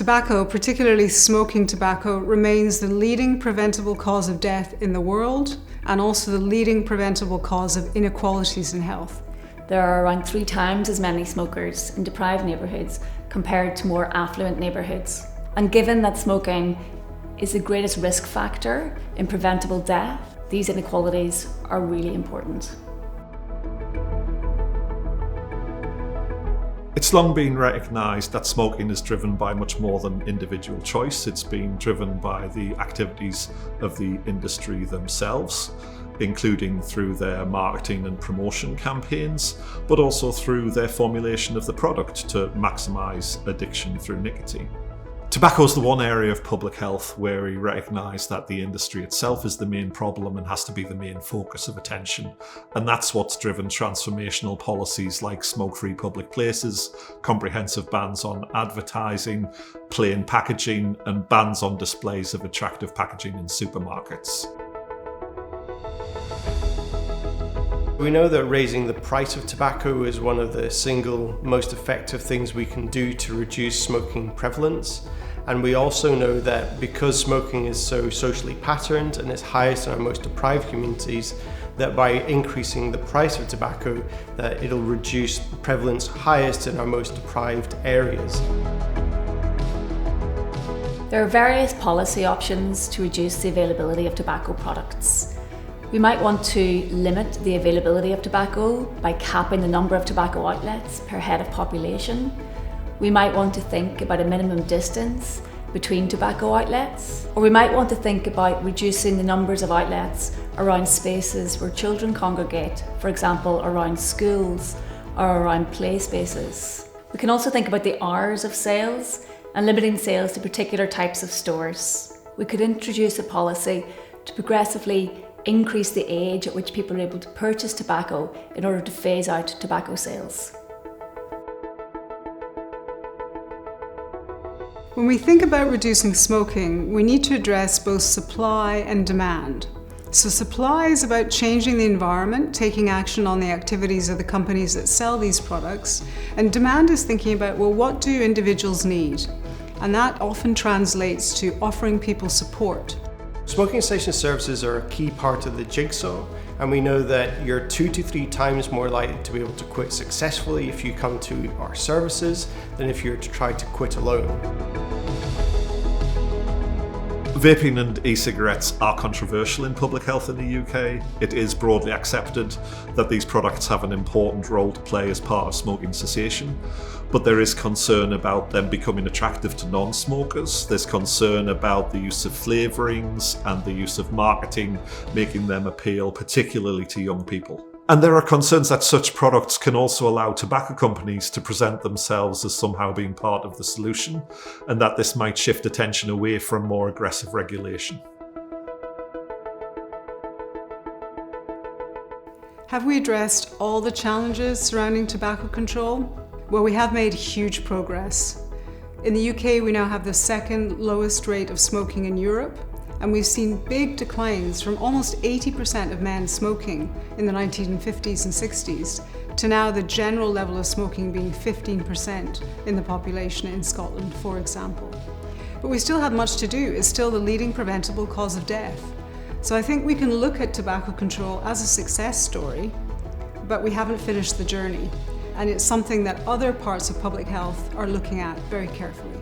Tobacco, particularly smoking tobacco, remains the leading preventable cause of death in the world and also the leading preventable cause of inequalities in health. There are around 3 times as many smokers in deprived neighbourhoods compared to more affluent neighbourhoods. And given that smoking is the greatest risk factor in preventable death, these inequalities are really important. It's long been recognised that smoking is driven by much more than individual choice. It's been driven by the activities of the industry themselves, including through their marketing and promotion campaigns, but also through their formulation of the product to maximise addiction through nicotine. Tobacco is the one area of public health where we recognise that the industry itself is the main problem and has to be the main focus of attention. And that's what's driven transformational policies like smoke-free public places, comprehensive bans on advertising, plain packaging, and bans on displays of attractive packaging in supermarkets. We know that raising the price of tobacco is one of the single most effective things we can do to reduce smoking prevalence. And we also know that because smoking is so socially patterned and is highest in our most deprived communities, that by increasing the price of tobacco, that it'll reduce prevalence highest in our most deprived areas. There are various policy options to reduce the availability of tobacco products. We might want to limit the availability of tobacco by capping the number of tobacco outlets per head of population. We might want to think about a minimum distance between tobacco outlets, or we might want to think about reducing the numbers of outlets around spaces where children congregate, for example around schools or around play spaces. We can also think about the hours of sales and limiting sales to particular types of stores. We could introduce a policy to progressively increase the age at which people are able to purchase tobacco in order to phase out tobacco sales. When we think about reducing smoking, we need to address both supply and demand. So supply is about changing the environment, taking action on the activities of the companies that sell these products, and demand is thinking about, well, what do individuals need? And that often translates to offering people support. Smoking cessation services are a key part of the jigsaw, and we know that you're 2 to 3 times more likely to be able to quit successfully if you come to our services than if you were to try to quit alone. Vaping and e-cigarettes are controversial in public health in the UK. It is broadly accepted that these products have an important role to play as part of smoking cessation, but there is concern about them becoming attractive to non-smokers. There's concern about the use of flavourings and the use of marketing, making them appeal particularly to young people. And there are concerns that such products can also allow tobacco companies to present themselves as somehow being part of the solution, and that this might shift attention away from more aggressive regulation. Have we addressed all the challenges surrounding tobacco control? Well, we have made huge progress. In the UK, we now have the second lowest rate of smoking in Europe, and we've seen big declines from almost 80% of men smoking in the 1950s and 60s to now the general level of smoking being 15% in the population in Scotland, for example. But we still have much to do. It's still the leading preventable cause of death. So I think we can look at tobacco control as a success story, but we haven't finished the journey. And it's something that other parts of public health are looking at very carefully.